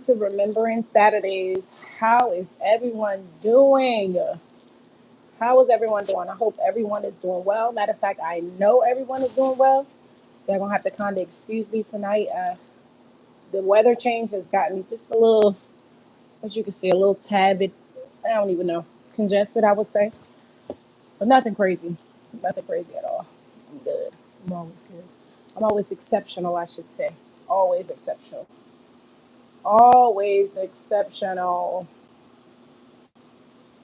to Remembering Saturdays. How is everyone doing? How is everyone doing? I hope everyone is doing well. Matter of fact, I know everyone is doing well. They're going to have to kind of excuse me tonight. The weather change has gotten me just a little, as you can see, a little tad bit, I don't even know, congested, I would say. But nothing crazy. Nothing crazy at all. I'm good. I'm always good. I'm always exceptional, I should say. Always exceptional. Always exceptional.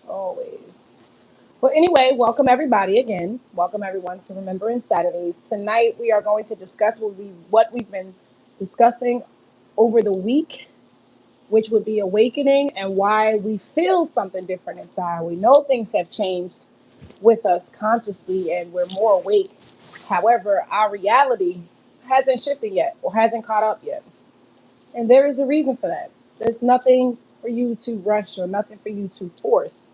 Always. Well, anyway, welcome everybody again. Welcome everyone to Remembering Saturdays. Tonight we are going to discuss what we've been discussing over the week, which would be awakening and why we feel something different inside. We know things have changed with us consciously and we're more awake. However, our reality hasn't shifted yet or hasn't caught up yet. And there is a reason for that. There's nothing for you to rush or nothing for you to force.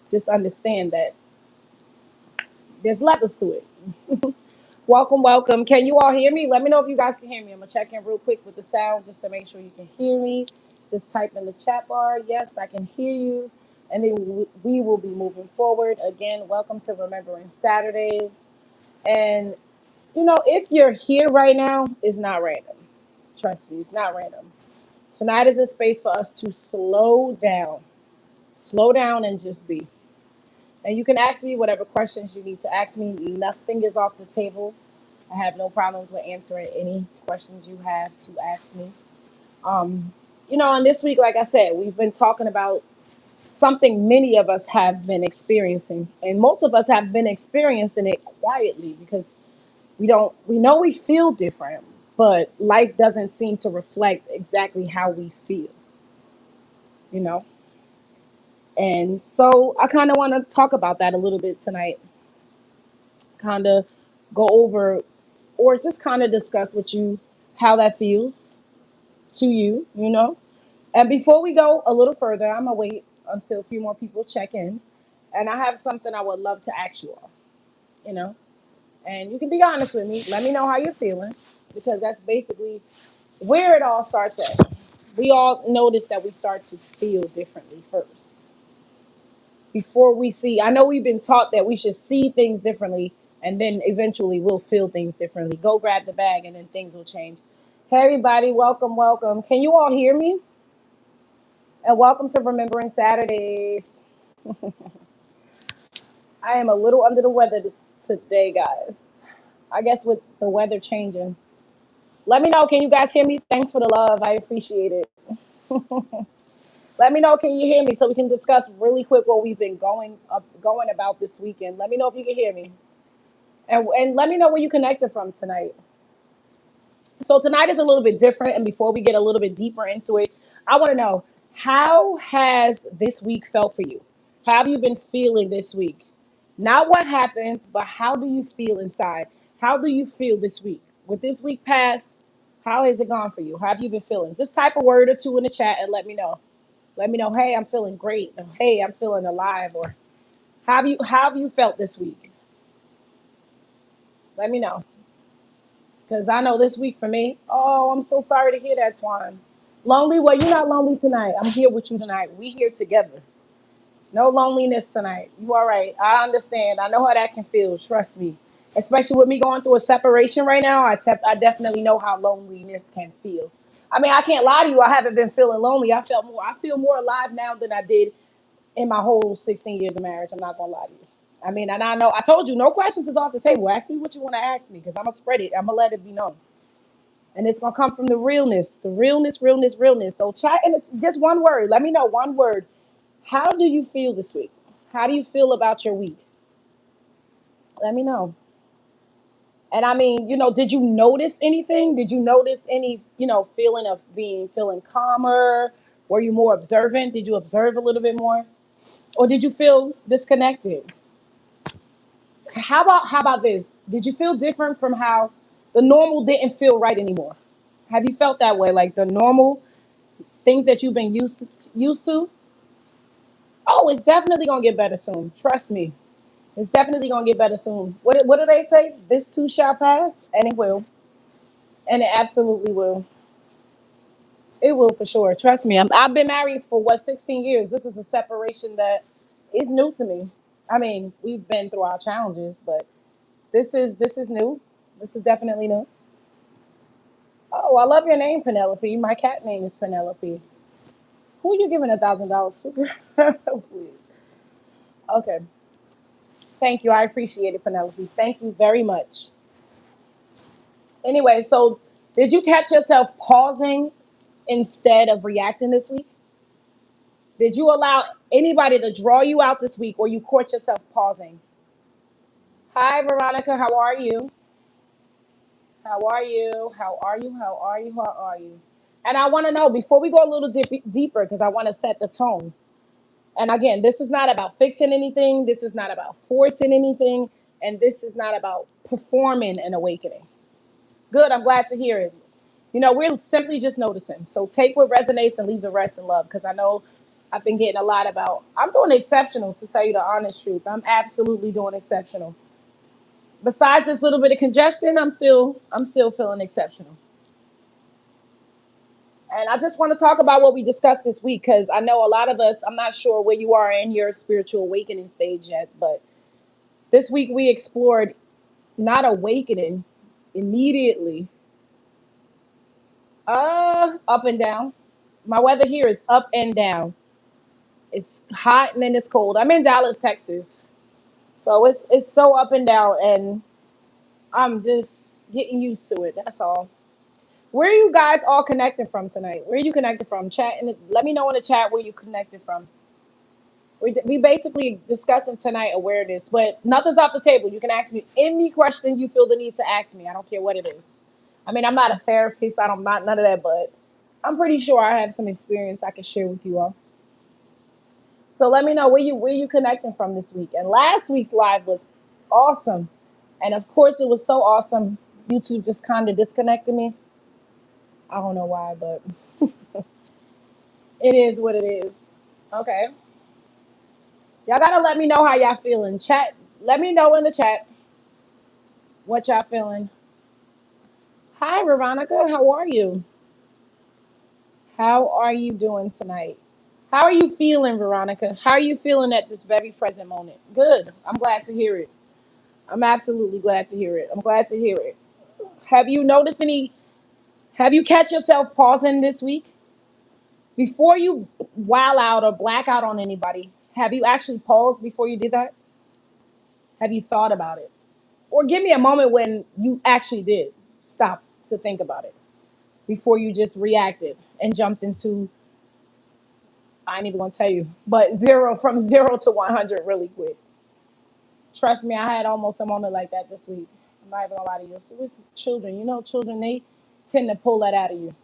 Just understand that there's levels to it. Welcome, welcome. Can you all hear me? Let me know if you guys can hear me. I'm going to check in real quick with the sound just to make sure you can hear me. Just type in the chat bar. Yes, I can hear you. And then we will be moving forward. Again, welcome to Remembering Saturdays. And, if you're here right now, it's not random. Trust me, it's not random. Tonight is a space for us to slow down and just be. And you can ask me whatever questions you need to ask me. Nothing is off the table. I have no problems with answering any questions you have to ask me. Um, and this week, like I said, we've been talking about something many of us have been experiencing. And most of us have been experiencing it quietly because we know we feel different, but life doesn't seem to reflect exactly how we feel, you know? And so I kind of want to talk about that a little bit tonight, kind of go over or just kind of discuss with you how that feels to you. And before we go a little further, I'm going to wait until a few more people check in. And I have something I would love to ask you all, you know? And you can be honest with me. Let me know how you're feeling because that's basically where it all starts at. We all notice that we start to feel differently first before we see. I know we've been taught that we should see things differently and then eventually we'll feel things differently. Go grab the bag and then things will change. Hey, everybody, welcome, welcome. Can you all hear me? And welcome to Remembering Saturdays. I am a little under the weather today, guys. I guess with the weather changing. Let me know. Can you guys hear me? Thanks for the love. I appreciate it. Let me know. Can you hear me so we can discuss really quick what we've been going about this weekend? Let me know if you can hear me, and let me know where you connected from tonight. So tonight is a little bit different, and before we get a little bit deeper into it, I want to know how has this week felt for you? How have you been feeling this week? Not what happens, but how do you feel inside? How do you feel this week? With this week past, how has it gone for you? How have you been feeling? Just type a word or two in the chat and let me know. Let me know, hey, I'm feeling great. Or, hey, I'm feeling alive. Or how have you felt this week? Let me know. Because I know this week for me, oh, I'm so sorry to hear that, Twan. Lonely? Well, you're not lonely tonight. I'm here with you tonight. We here together. No loneliness tonight. You all right. I understand. I know how that can feel. Trust me. Especially with me going through a separation right now, I definitely know how loneliness can feel. I mean, I can't lie to you. I haven't been feeling lonely. I feel more alive now than I did in my whole 16 years of marriage. I'm not gonna lie to you. I mean, and I know I told you no questions is off the table. Ask me what you want to ask me because I'm gonna spread it. I'm gonna let it be known, and it's gonna come from the realness, realness, realness. So chat and it's just one word. Let me know one word. How do you feel this week? How do you feel about your week? Let me know. And I mean, did you notice anything? Did you notice any, feeling of feeling calmer? Were you more observant? Did you observe a little bit more? Or did you feel disconnected? How about this? Did you feel different from how the normal didn't feel right anymore? Have you felt that way? Like the normal things that you've been used to? Oh, it's definitely gonna get better soon. Trust me. It's definitely gonna get better soon. What do they say? This too shall pass, and it will, and it absolutely will. It will for sure. Trust me. I've been married for what 16 years. This is a separation that is new to me. I mean, we've been through our challenges, but this is new. This is definitely new. Oh, I love your name, Penelope. My cat name is Penelope. Who are you giving $1,000 to? Please. Okay. Thank you. I appreciate it, Penelope. Thank you very much. Anyway, so did you catch yourself pausing instead of reacting this week? Did you allow anybody to draw you out this week or you caught yourself pausing? Hi, Veronica. How are you? How are you? How are you? How are you? How are you? And I want to know before we go a little deeper because I want to set the tone. And again, this is not about fixing anything. This is not about forcing anything. And this is not about performing an awakening. Good. I'm glad to hear it. We're simply just noticing. So take what resonates and leave the rest in love. Because I know I've been getting a lot about, I'm doing exceptional to tell you the honest truth. I'm absolutely doing exceptional. Besides this little bit of congestion, I'm still feeling exceptional. And I just want to talk about what we discussed this week because I know a lot of us, I'm not sure where you are in your spiritual awakening stage yet, but this week we explored not awakening immediately, up and down. My weather here is up and down. It's hot and then it's cold. I'm in Dallas, Texas. So it's so up and down and I'm just getting used to it. That's all. Where are you guys all connected from tonight? Where are you connected from? Chat and let me know in the chat where you connected from. We basically discussing tonight awareness, but nothing's off the table. You can ask me any question you feel the need to ask me. I don't care what it is. I mean, I'm not a therapist. I'm not none of that, but I'm pretty sure I have some experience I can share with you all. So let me know where you connecting from this week. And last week's live was awesome, and of course it was so awesome. YouTube just kind of disconnected me. I don't know why, but it is what it is. Okay. Y'all gotta let me know how y'all feeling. Chat. Let me know in the chat what y'all feeling. Hi, Veronica. How are you? How are you doing tonight? How are you feeling, Veronica? How are you feeling at this very present moment? Good. I'm glad to hear it. I'm absolutely glad to hear it. I'm glad to hear it. Have you noticed any? Have you catch yourself pausing this week before you wow out or black out on anybody? Have you actually paused before you did that? Have you thought about it? Or give me a moment when you actually did stop to think about it before you just reacted and jumped into, I ain't even gonna tell you, but from zero to 100 really quick. Trust me, I had almost a moment like that this week. I'm not even gonna lie to you. So with children, children, they tend to pull that out of you.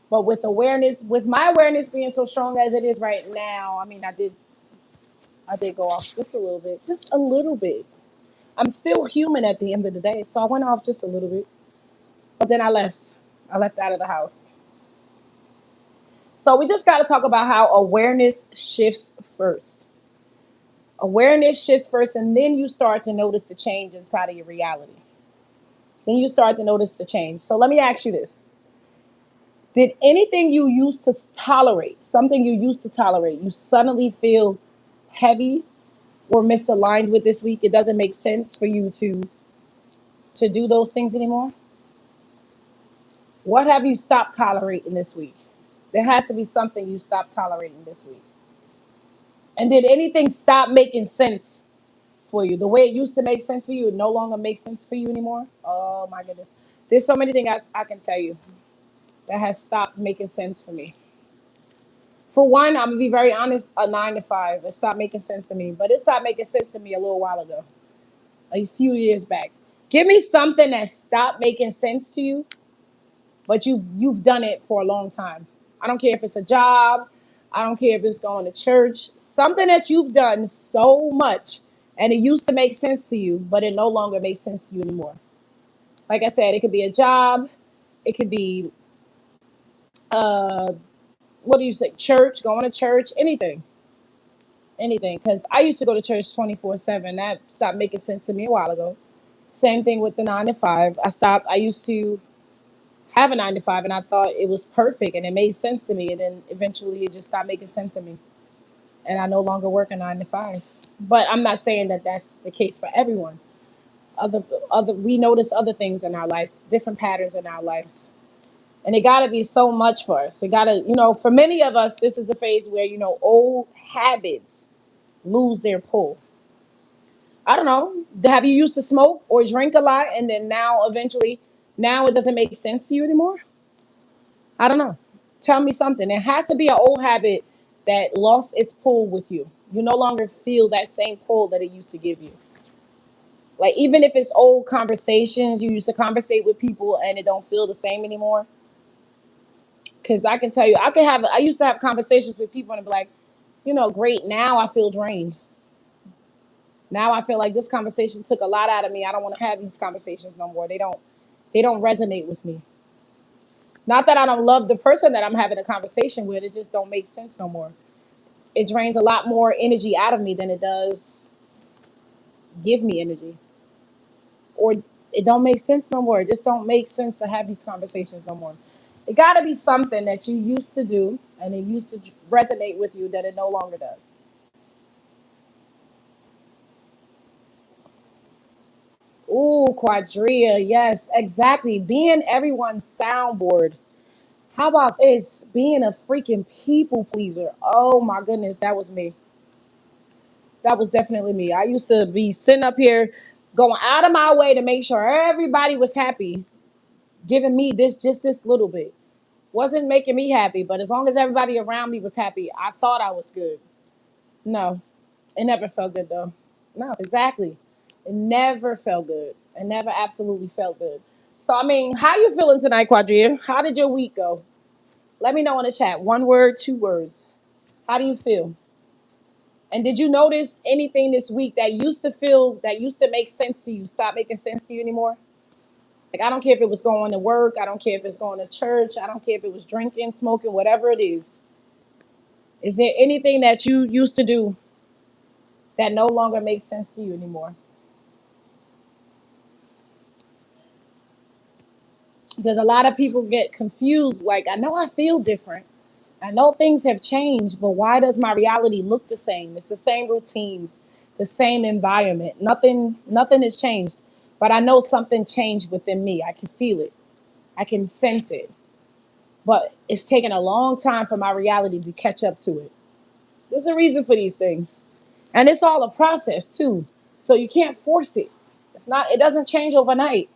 But with awareness, with my awareness being so strong as it is right now, I mean, I did go off just a little bit, just a little bit. I'm still human at the end of the day, so I went off just a little bit. But then I left. I left out of the house. So we just got to talk about how awareness shifts first. Awareness shifts first, and then you start to notice the change inside of your reality. Then you start to notice the change. So let me ask you this. Did anything you used to tolerate, something you used to tolerate, you suddenly feel heavy or misaligned with this week? It doesn't make sense for you to do those things anymore? What have you stopped tolerating this week? There has to be something you stopped tolerating this week. And did anything stop making sense for you? The way it used to make sense for you, it no longer makes sense for you anymore? Oh my goodness. There's so many things I can tell you that has stopped making sense for me. For one, I'm gonna be very honest, a 9 to 5. It stopped making sense to me. But it stopped making sense to me a little while ago, a few years back. Give me something that stopped making sense to you, but you've done it for a long time. I don't care if it's a job, I don't care if it's going to church, something that you've done so much and it used to make sense to you, but it no longer makes sense to you anymore. Like I said, it could be a job, it could be uh what do you say, church, going to church, anything. Anything. Because I used to go to church 24/7. That stopped making sense to me a while ago. Same thing with the 9 to 5. I used to have a 9 to 5, and I thought it was perfect and it made sense to me. And then eventually it just stopped making sense to me. And I no longer work a 9 to 5. But I'm not saying that that's the case for everyone. Other, we notice other things in our lives, different patterns in our lives. And it got to be so much for us. It got to, for many of us, this is a phase where, old habits lose their pull. I don't know. Have you used to smoke or drink a lot, and then now eventually, now it doesn't make sense to you anymore? I don't know. Tell me something. It has to be an old habit that lost its pull with you. You no longer feel that same pull that it used to give you. Like, even if it's old conversations, you used to conversate with people and it don't feel the same anymore. Because I can tell you, I used to have conversations with people and be like, great. Now I feel drained. Now I feel like this conversation took a lot out of me. I don't want to have these conversations no more. They don't resonate with me. Not that I don't love the person that I'm having a conversation with. It just don't make sense no more. It drains a lot more energy out of me than it does give me energy. Or it don't make sense no more. It just don't make sense to have these conversations no more. It got to be something that you used to do and it used to resonate with you that it no longer does. Ooh, Quadria. Yes, exactly. Being everyone's soundboard. How about this? Being a freaking people pleaser. Oh my goodness, that was me. That was definitely me. I used to be sitting up here going out of my way to make sure everybody was happy, giving me just this little bit. Wasn't making me happy, but as long as everybody around me was happy, I thought I was good. No, it never felt good though. No, exactly. It never felt good. It never absolutely felt good. So I mean, how you feeling tonight, Quadria? How did your week go? Let me know in the chat. One word, two words. How do you feel? And did you notice anything this week that used to make sense to you, stop making sense to you anymore? Like, I don't care if it was going to work, I don't care if it's going to church, I don't care if it was drinking, smoking, whatever it is. Is there anything that you used to do that no longer makes sense to you anymore? Because a lot of people get confused. Like, I know I feel different. I know things have changed, but why does my reality look the same? It's the same routines, the same environment. Nothing has changed. But I know something changed within me. I can feel it. I can sense it. But it's taken a long time for my reality to catch up to it. There's a reason for these things. And it's all a process too. So you can't force it. It doesn't change overnight.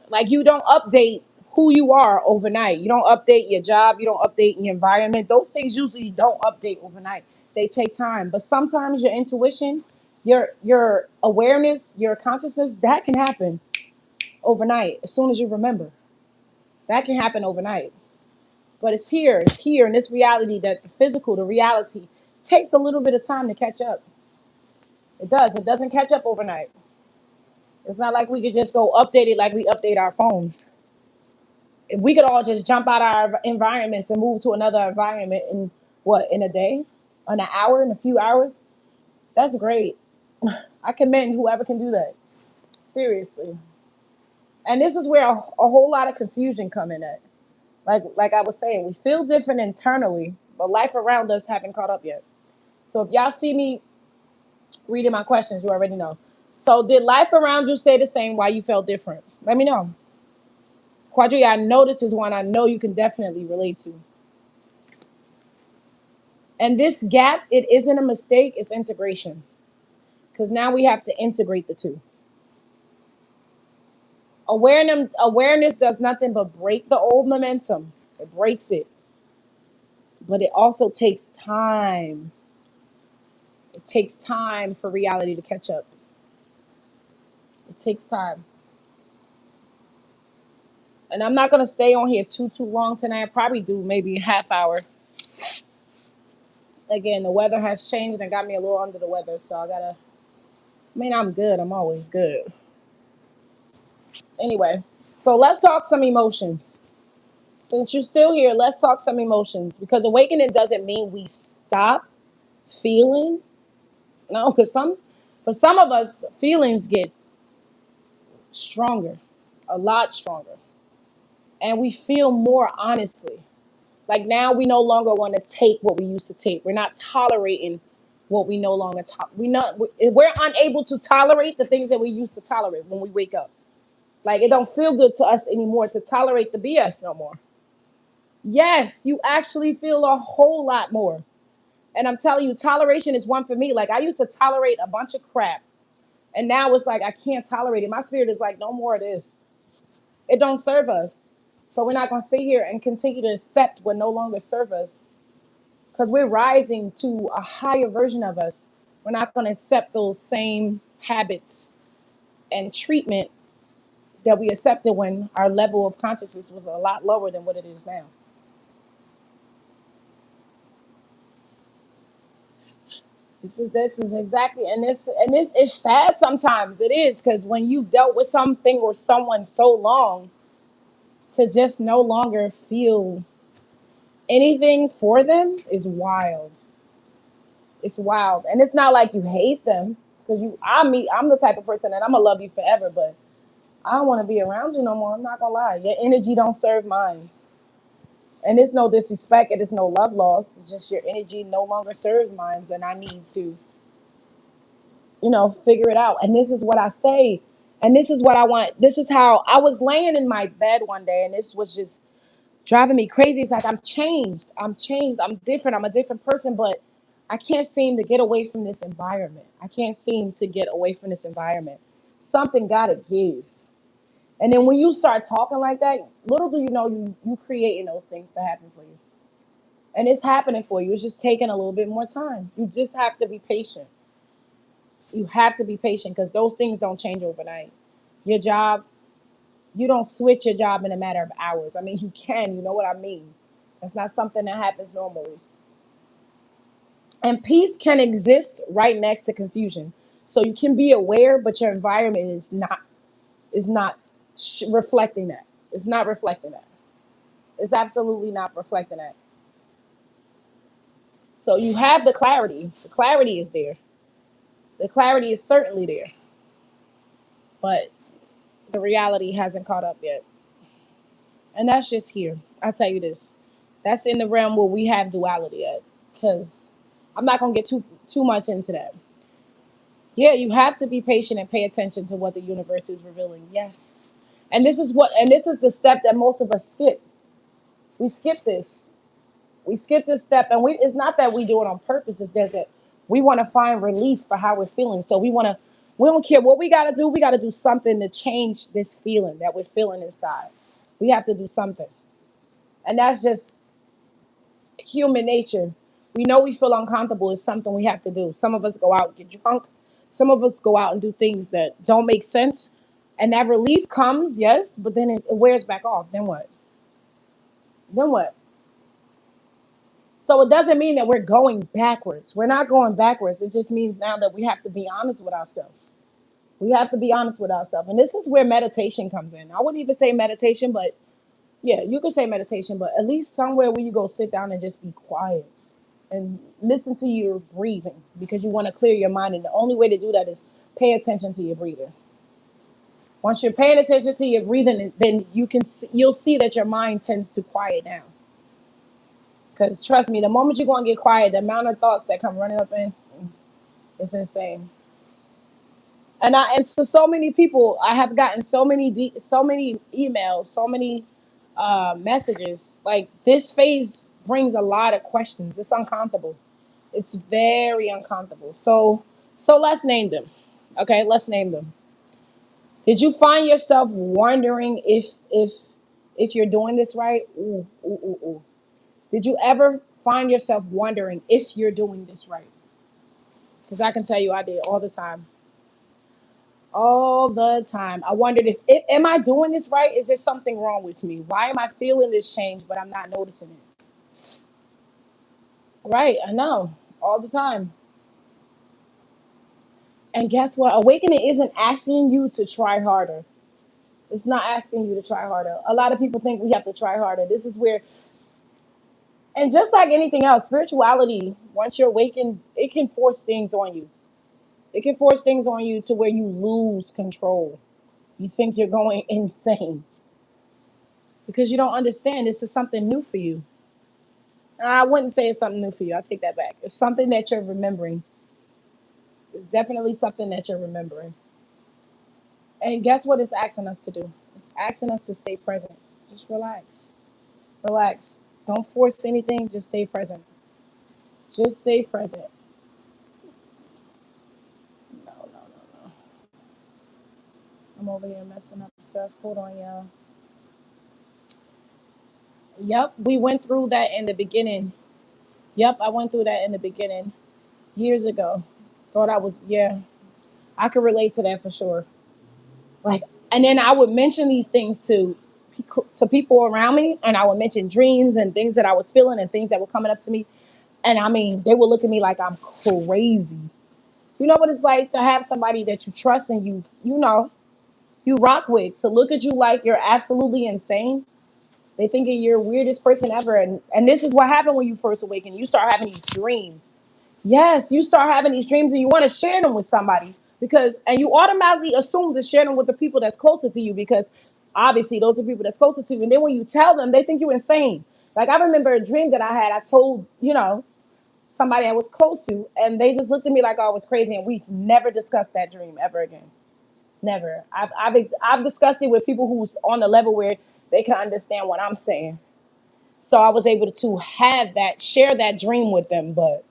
Like, you don't update who you are overnight. You don't update your job. You don't update your environment. Those things usually don't update overnight. They take time. But sometimes your intuition, your awareness, your consciousness, that can happen overnight as soon as you remember. That can happen overnight. But it's here in this reality that the physical, the reality, takes a little bit of time to catch up. It does. It doesn't catch up overnight. It's not like we could just go update it like we update our phones. If we could all just jump out our environments and move to another environment in in a day, in an hour, in a few hours, that's great. I commend whoever can do that. Seriously. And this is where a whole lot of confusion come in at. Like I was saying, we feel different internally, but life around us haven't caught up yet. So if y'all see me reading my questions, you already know. So did life around you stay the same while you felt different? Let me know. Quadri, I know this is one I know you can definitely relate to. And this gap, it isn't a mistake, it's integration. Because now we have to integrate the two. Awareness does nothing but break the old momentum. It breaks it. But it also takes time. It takes time for reality to catch up. It takes time. And I'm not gonna stay on here too long tonight. I probably do maybe a half hour. Again, the weather has changed and it got me a little under the weather, so I mean, I'm good. I'm always good. Anyway, so let's talk some emotions. Since you're still here, let's talk some emotions because awakening doesn't mean we stop feeling. No, because for some of us, feelings get stronger, a lot stronger. and we feel more honestly. Like now we no longer want to take what we used to take. We're not tolerating what we no longer we're unable to tolerate the things that we used to tolerate when we wake up. Like it don't feel good to us anymore to tolerate the BS no more. Yes, you actually feel a whole lot more. And I'm telling you, toleration is one for me. Like I used to tolerate a bunch of crap. And now it's like I can't tolerate it. My spirit is like, no more of this. It don't serve us. So we're not gonna sit here and continue to accept what no longer serves us. Because we're rising to a higher version of us. We're not gonna accept those same habits and treatment that we accepted when our level of consciousness was a lot lower than what it is now. This is exactly, and this is sad sometimes. It is because when you've dealt with something or someone so long, to just no longer feel anything for them is wild. It's wild, and it's not like you hate them because I'm the type of person that I'm gonna love you forever, but I don't want to be around you no more. I'm not gonna lie, your energy don't serve mine, and it's no disrespect. It is no love loss. It's just your energy no longer serves mine, and I need to figure it out. And this is what I say. And this is what I want. This is how I was laying in my bed one day, and this was just driving me crazy. It's like I'm changed. I'm changed. I'm different. I'm a different person, but I can't seem to get away from this environment. I can't seem to get away from this environment. Something gotta give. And then when you start talking like that, little do you know you creating those things to happen for you. And it's happening for you. It's just taking a little bit more time. You just have to be patient. You have to be patient because those things don't change overnight. Your job, you don't switch your job in a matter of hours. I mean, you can, you know what I mean? That's not something that happens normally. And peace can exist right next to confusion. So you can be aware, but your environment is not reflecting that. It's not reflecting that. It's absolutely not reflecting that. So you have the clarity. The clarity is there. The clarity is certainly there, but the reality hasn't caught up yet. And that's just here. I'll tell you this. That's in the realm where we have duality at. Because I'm not gonna get too much into that. Yeah, you have to be patient and pay attention to what the universe is revealing. Yes. And this is the step that most of us skip. We skip this. We skip this step, and it's not that we do it on purpose, it's just that we want to find relief for how we're feeling. So we don't care what we gotta do something to change this feeling that we're feeling inside. We have to do something. And that's just human nature. We know we feel uncomfortable. It's something we have to do. Some of us go out and get drunk. Some of us go out and do things that don't make sense. And that relief comes, yes, but then it wears back off. Then what? Then what? So it doesn't mean that we're going backwards. We're not going backwards. It just means now that we have to be honest with ourselves. We have to be honest with ourselves. And this is where meditation comes in. I wouldn't even say meditation, but yeah, you could say meditation, but at least somewhere where you go sit down and just be quiet and listen to your breathing because you want to clear your mind. And the only way to do that is pay attention to your breathing. Once you're paying attention to your breathing, then you'll see that your mind tends to quiet down. Because trust me, the moment you're going to get quiet, the amount of thoughts that come running up in, it's insane. And to so many people, I have gotten so many emails, so many messages. Like this phase brings a lot of questions. It's uncomfortable. It's very uncomfortable. So let's name them. Okay, let's name them. Did you find yourself wondering if you're doing this right? Ooh, ooh, ooh, ooh. Did you ever find yourself wondering if you're doing this right? Because I can tell you I did all the time. All the time. I wondered if am I doing this right? Is there something wrong with me? Why am I feeling this change but I'm not noticing it? Right, I know. All the time. And guess what? Awakening isn't asking you to try harder. It's not asking you to try harder. A lot of people think we have to try harder. This is where, and just like anything else, spirituality, once you're awakened, it can force things on you. It can force things on you to where you lose control. You think you're going insane. because you don't understand this is something new for you. I wouldn't say it's something new for you. I take that back. It's something that you're remembering. It's definitely something that you're remembering. And guess what it's asking us to do? It's asking us to stay present. Just relax. Relax. Don't force anything. Just stay present. Just stay present. No, no, no, no. I'm over here messing up stuff. Hold on, y'all. Yep, we went through that in the beginning. Yep, I went through that in the beginning years ago. Thought I was, yeah, I could relate to that for sure. Like, and then I would mention these things to people around me, and I would mention dreams and things that I was feeling and things that were coming up to me. And I mean, they would look at me like I'm crazy. You know what it's like to have somebody that you trust and you rock with to look at you like you're absolutely insane. They think you're weirdest person ever. And this is what happened when you first awaken. You start having these dreams. Yes, you start having these dreams and you want to share them with somebody and you automatically assume to share them with the people that's closer to you because obviously those are people that's closer to you. And then when you tell them, they think you're insane. Like I remember a dream that I had. I told, somebody I was close to, and they just looked at me like I was crazy. And we've never discussed that dream ever again. Never. I've discussed it with people who's on the level where they can understand what I'm saying. So I was able to share that dream with them. But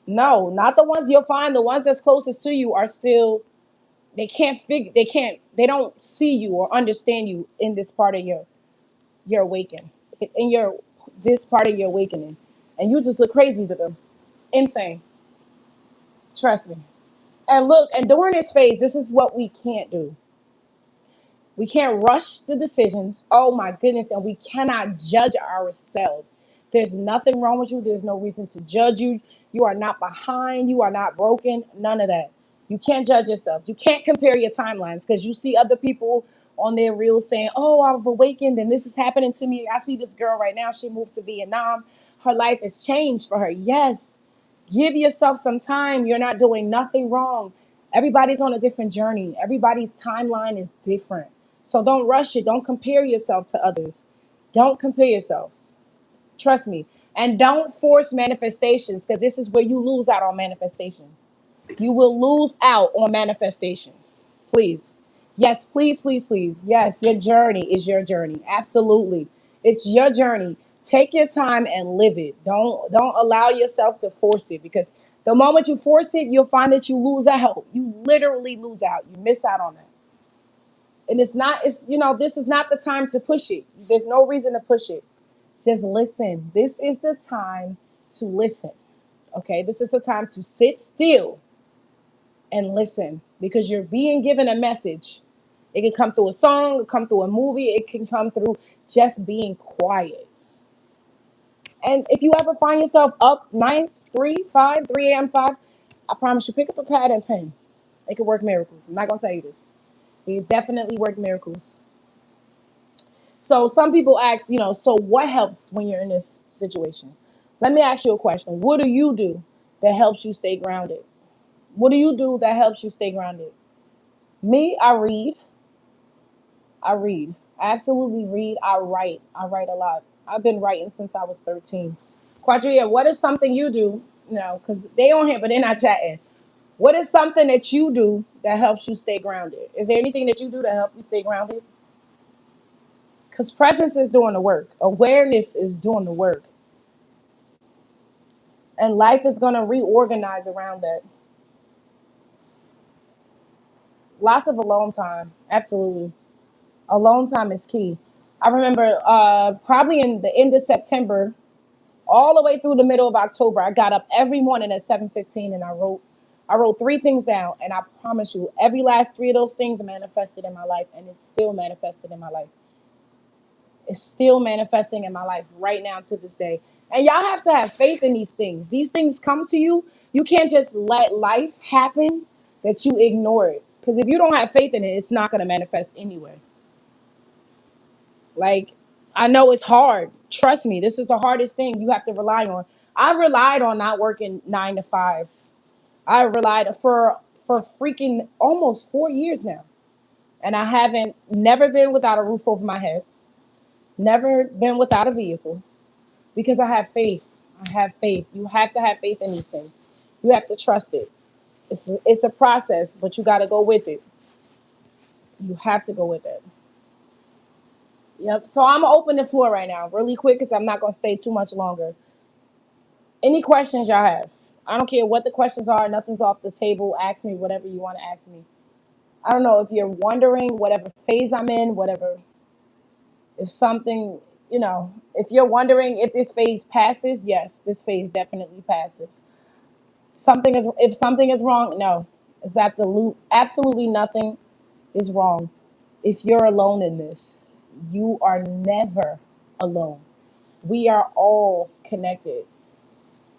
no, not the ones you'll find. The ones that's closest to you are still they don't see you or understand you in this part of your awakening. In your this part of your awakening. And you just look crazy to them. Insane. Trust me. And look, and during this phase, this is what we can't do. We can't rush the decisions. Oh my goodness. And we cannot judge ourselves. There's nothing wrong with you. There's no reason to judge you. You are not behind. You are not broken. None of that. You can't judge yourselves. You can't compare your timelines because you see other people on their reels saying, oh, I've awakened and this is happening to me. I see this girl right now. She moved to Vietnam. Her life has changed for her. Yes. Give yourself some time. You're not doing nothing wrong. Everybody's on a different journey. Everybody's timeline is different. So don't rush it. Don't compare yourself to others. Don't compare yourself. Trust me. And don't force manifestations because this is where you lose out on manifestations. You will lose out on manifestations. Please. Yes, please, please, please. Yes, your journey is your journey. Absolutely. It's your journey. Take your time and live it. Don't allow yourself to force it because the moment you force it, you'll find that you lose out. You literally lose out. You miss out on that. And this is not the time to push it. There's no reason to push it. Just listen. This is the time to listen. Okay? This is the time to sit still and listen because you're being given a message. It can come through a song, it can come through a movie, it can come through just being quiet. And if you ever find yourself up 3 a.m., 5, I promise you, pick up a pad and pen. It can work miracles. I'm not going to tell you this. It definitely work miracles. So some people ask, so what helps when you're in this situation? Let me ask you a question. What do you do that helps you stay grounded? What do you do that helps you stay grounded? Me, I read. I read. I absolutely read. I write. I write a lot. I've been writing since I was 13. Quadria, what is something you do? Because they on here, but they're not chatting. What is something that you do that helps you stay grounded? Is there anything that you do to help you stay grounded? Because presence is doing the work. Awareness is doing the work. And life is going to reorganize around that. Lots of alone time. Absolutely. Alone time is key. I remember probably in the end of September, all the way through the middle of October, I got up every morning at 7:15 and I wrote three things down. And I promise you, every last three of those things manifested in my life. And it's still manifested in my life. It's still manifesting in my life right now to this day. And y'all have to have faith in these things. These things come to you. You can't just let life happen that you ignore it. Because if you don't have faith in it, it's not going to manifest anyway. Like, I know it's hard. Trust me, this is the hardest thing you have to rely on. I relied on not working 9 to 5. I relied for freaking almost 4 years now. And I haven't never been without a roof over my head. Never been without a vehicle because I have faith. I have faith. You have to have faith in these things. You have to trust it. It's a process, but you got to go with it. You have to go with it. Yep. So I'm gonna open the floor right now, really quick, because I'm not gonna stay too much longer. Any questions y'all have? I don't care what the questions are. Nothing's off the table. Ask me whatever you want to ask me. I don't know if you're wondering whatever phase I'm in, whatever, if something, if you're wondering if this phase passes, yes, this phase definitely passes. If something is wrong, no, it's absolutely nothing is wrong. If you're alone in this, you are never alone. We are all connected.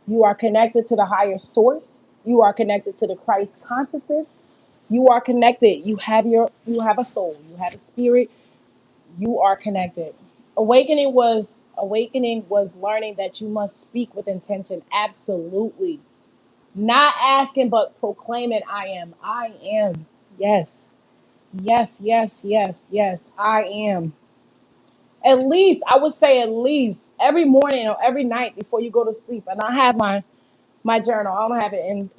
You are connected to the higher source. You are connected to the Christ consciousness. You are connected. You have a soul. You have a spirit. You are connected. Awakening was learning that you must speak with intention. Absolutely. Not asking but proclaiming I am. I am. Yes. Yes, yes, yes, yes. I am. At least, I would say at least every morning or every night before you go to sleep. And I have my journal. I don't have it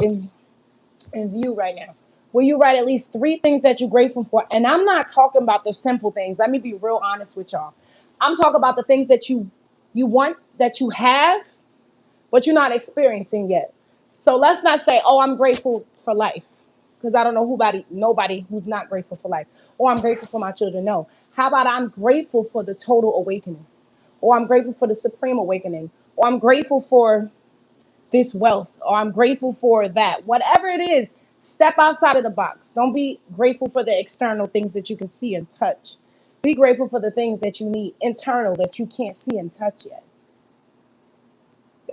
in view right now. Will you write at least three things that you're grateful for? And I'm not talking about the simple things. Let me be real honest with y'all. I'm talking about the things that you want, that you have, but you're not experiencing yet. So let's not say, "Oh, I'm grateful for life," because I don't know nobody who's not grateful for life. Or I'm grateful for my children. No. How about I'm grateful for the total awakening, or I'm grateful for the supreme awakening, or I'm grateful for this wealth, or I'm grateful for that. Whatever it is, step outside of the box. Don't be grateful for the external things that you can see and touch. Be grateful for the things that you need internal that you can't see and touch yet.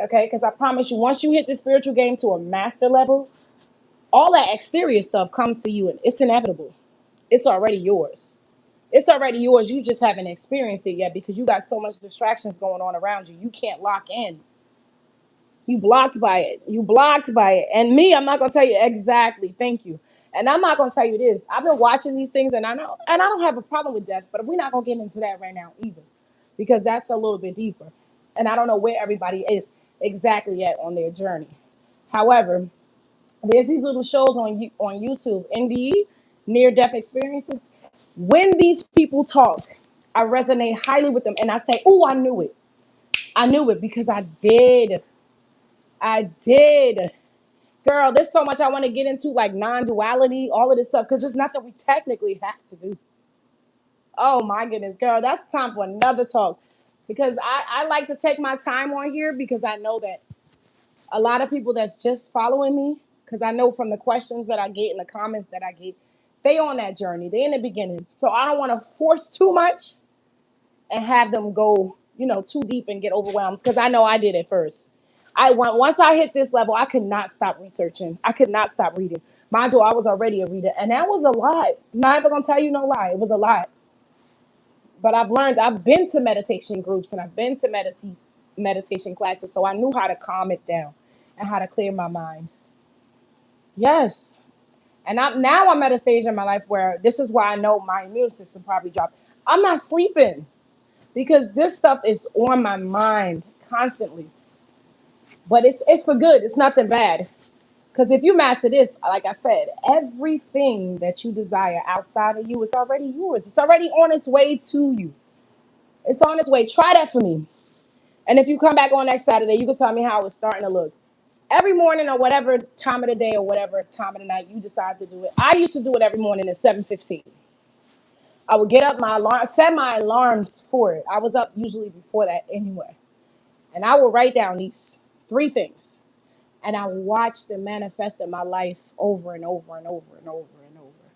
Okay? Because I promise you, once you hit the spiritual game to a master level, all that exterior stuff comes to you and it's inevitable. It's already yours. It's already yours. You just haven't experienced it yet because you got so much distractions going on around you. You can't lock in. You blocked by it. You blocked by it. And me, I'm not gonna tell you exactly. Thank you. And I'm not gonna tell you this. I've been watching these things, and I don't have a problem with death, but we're not gonna get into that right now either, because that's a little bit deeper. And I don't know where everybody is exactly at on their journey. However, there's these little shows on YouTube, NDE, near death experiences. When these people talk, I resonate highly with them, and I say, "Oh, I knew it. I knew it because I did. I did." Girl, there's so much I want to get into, like non-duality, all of this stuff, because there's nothing we technically have to do. Oh my goodness, girl, that's time for another talk. Because I like to take my time on here because I know that a lot of people that's just following me, because I know from the questions that I get and the comments that I get, they on that journey. They in the beginning. So I don't want to force too much and have them go, too deep and get overwhelmed. Because I know I did it first. Once I hit this level, I could not stop researching. I could not stop reading. Mind you, I was already a reader, and that was a lot. I'm not even gonna tell you no lie. It was a lot. But I've learned. I've been to meditation groups and I've been to meditation classes, so I knew how to calm it down and how to clear my mind. Yes, and I'm at a stage in my life where this is why I know my immune system probably dropped. I'm not sleeping because this stuff is on my mind constantly. But it's for good. It's nothing bad. Because if you master this, like I said, everything that you desire outside of you is already yours. It's already on its way to you. It's on its way. Try that for me. And if you come back on next Saturday, you can tell me how it's starting to look. Every morning or whatever time of the day or whatever time of the night you decide to do it. I used to do it every morning at 7:15. I would get up my alarm, set my alarms for it. I was up usually before that anyway. And I will write down these three things. And I watched them manifest in my life over and over and over and over and over.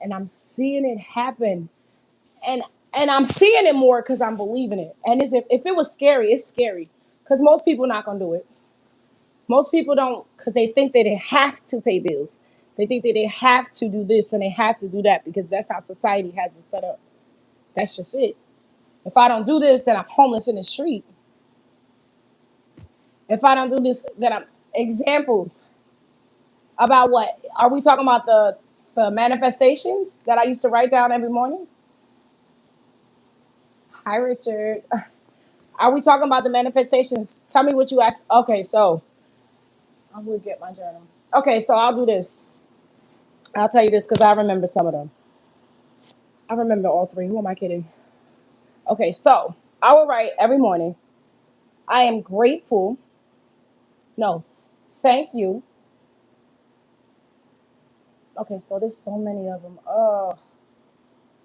And I'm seeing it happen. And I'm seeing it more because I'm believing it. And if it was scary, it's scary. Because most people not gonna do it. Most people don't, because they think that they have to pay bills. They think that they have to do this and they have to do that because that's how society has it set up. That's just it. If I don't do this, then I'm homeless in the street. If I don't do this, then I'm examples. About what? Are we talking about the manifestations that I used to write down every morning? Hi, Richard. Are we talking about the manifestations? Tell me what you asked. Okay, so I'm gonna get my journal. Okay, so I'll do this. I'll tell you this because I remember some of them. I remember all three. Who am I kidding? Okay, so I will write every morning. I am grateful. No, thank you. Okay, so there's so many of them. Oh,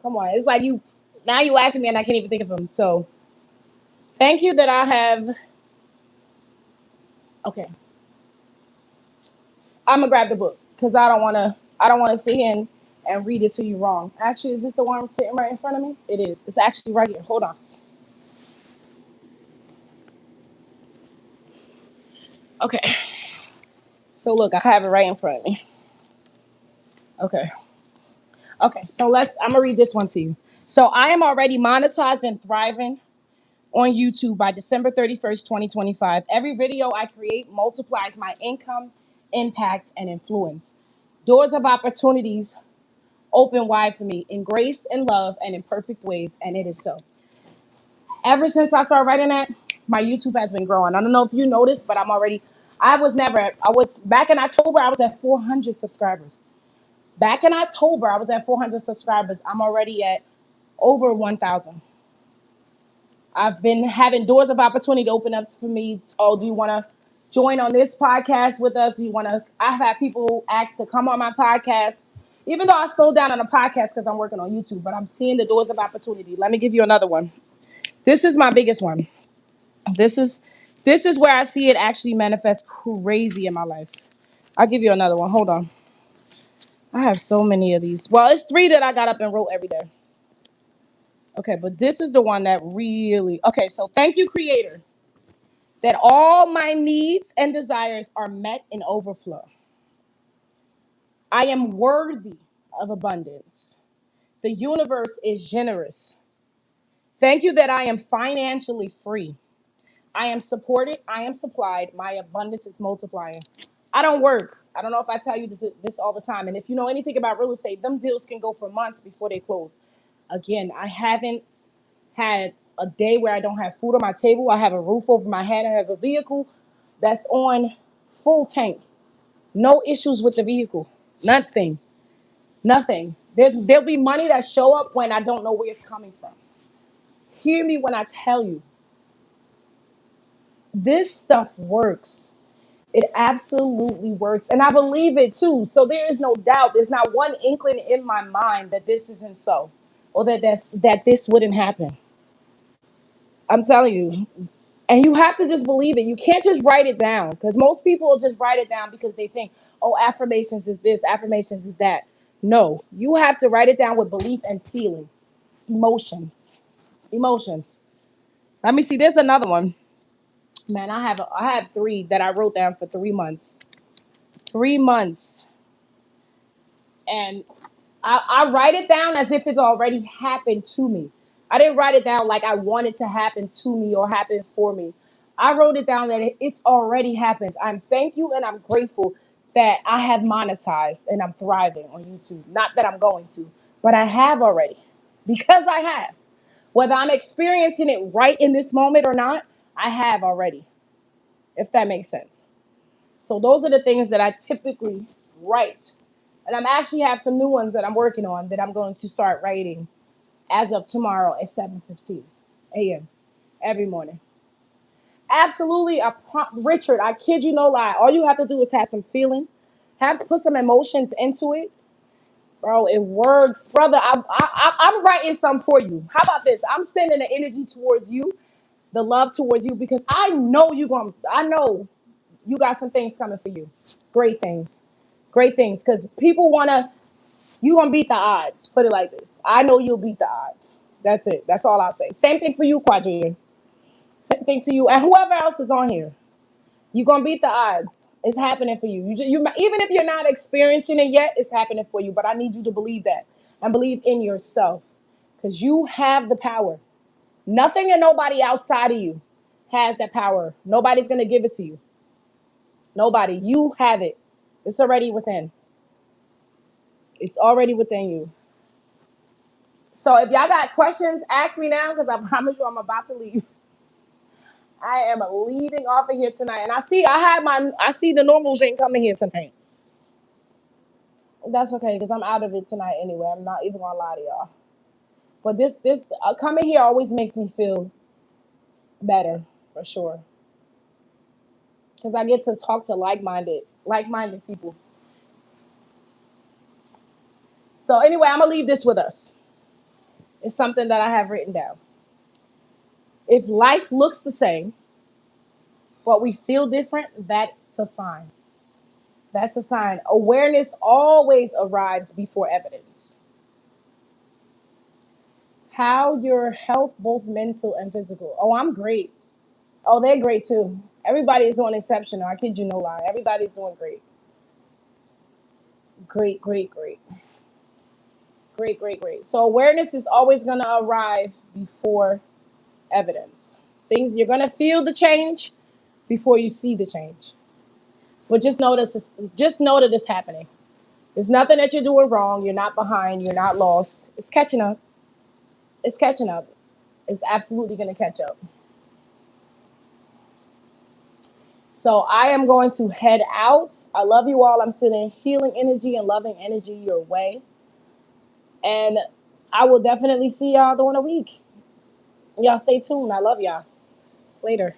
come on. It's like you now you asking me and I can't even think of them. So thank you that I have. Okay, I'm gonna grab the book because I don't want to. I don't want to sit in and read it to you wrong. Actually, is this the one sitting right in front of me? It is. It's actually right here. Hold on. Okay. So look, I have it right in front of me. Okay. Okay. So I'm gonna read this one to you. So I am already monetized and thriving on YouTube by December 31st, 2025. Every video I create multiplies my income, impact, and influence. Doors of opportunities open wide for me in grace and love and in perfect ways, and it is so. Ever since I started writing that, my YouTube has been growing. I don't know if you noticed, but I was back in October, I was at 400 subscribers. Back in October, I was at 400 subscribers. I'm already at over 1,000. I've been having doors of opportunity open up for me. Oh, do you want to join on this podcast with us? Do you want to? I've had people ask to come on my podcast, even though I slowed down on the podcast because I'm working on YouTube, but I'm seeing the doors of opportunity. Let me give you another one. This is my biggest one. This is this is where I see it actually manifest crazy in my life. I'll give you another one. Hold on. I have so many of these. Well, it's three that I got up and wrote every day. Okay, but this is the one that really. Okay, so thank you, Creator, that all my needs and desires are met in overflow. I am worthy of abundance. The universe is generous. Thank you that I am financially free. I am supported. I am supplied. My abundance is multiplying. I don't work. I don't know if I tell you this all the time. And if you know anything about real estate, them deals can go for months before they close. Again, I haven't had a day where I don't have food on my table. I have a roof over my head. I have a vehicle that's on full tank. No issues with the vehicle. Nothing. Nothing. There'll be money that show up when I don't know where it's coming from. Hear me when I tell you. This stuff works. It absolutely works. And I believe it too. So there is no doubt. There's not one inkling in my mind that this isn't so. Or that this wouldn't happen. I'm telling you. And you have to just believe it. You can't just write it down. Because most people will just write it down because they think, oh, affirmations is this, affirmations is that. No. You have to write it down with belief and feeling. Emotions. Emotions. Let me see. There's another one. Man, I have three that I wrote down for 3 months. 3 months. And I write it down as if it already happened to me. I didn't write it down like I want it to happen to me or happen for me. I wrote it down that it's already happened. I'm thank you and I'm grateful that I have monetized and I'm thriving on YouTube. Not that I'm going to, but I have already because I have. Whether I'm experiencing it right in this moment or not, I have already, if that makes sense. So those are the things that I typically write. And I'm actually have some new ones that I'm working on that I'm going to start writing as of tomorrow at 7:15 a.m. every morning. Absolutely, Richard. I kid you no lie. All you have to do is have some feeling, put some emotions into it, bro. It works, brother. I'm writing some for you. How about this? I'm sending the energy towards you, the love towards you, because I know you going. I know you got some things coming for you. Great things. Great things. Because people want to, you're going to beat the odds. Put it like this. I know you'll beat the odds. That's it. That's all I'll say. Same thing for you, Quadrian. Same thing to you. And whoever else is on here. You're going to beat the odds. It's happening for you. Even if you're not experiencing it yet, it's happening for you. But I need you to believe that and believe in yourself because you have the power. Nothing and nobody outside of you has that power. Nobody's going to give it to you. Nobody. You have it. It's already within. It's already within you. So if y'all got questions, ask me now because I promise you I'm about to leave. I am leaving off of here tonight. And I see the normals ain't coming here tonight. That's okay because I'm out of it tonight anyway. I'm not even gonna lie to y'all. But this coming here always makes me feel better for sure because I get to talk to like-minded people. So anyway, I'm gonna leave this with us. It's something that I have written down. If life looks the same, but we feel different, that's a sign. That's a sign. Awareness always arrives before evidence. How your health, both mental and physical. Oh, I'm great. Oh, they're great too. Everybody is doing exceptional. I kid you no lie. Everybody's doing great. Great, great, great. Great, great, great. So awareness is always going to arrive before evidence. Things you're going to feel the change before you see the change. But just know that it's happening. There's nothing that you're doing wrong. You're not behind. You're not lost. It's catching up. It's catching up. It's absolutely going to catch up. So I am going to head out. I love you all. I'm sending healing energy and loving energy your way. And I will definitely see y'all during the week. Y'all stay tuned. I love y'all. Later.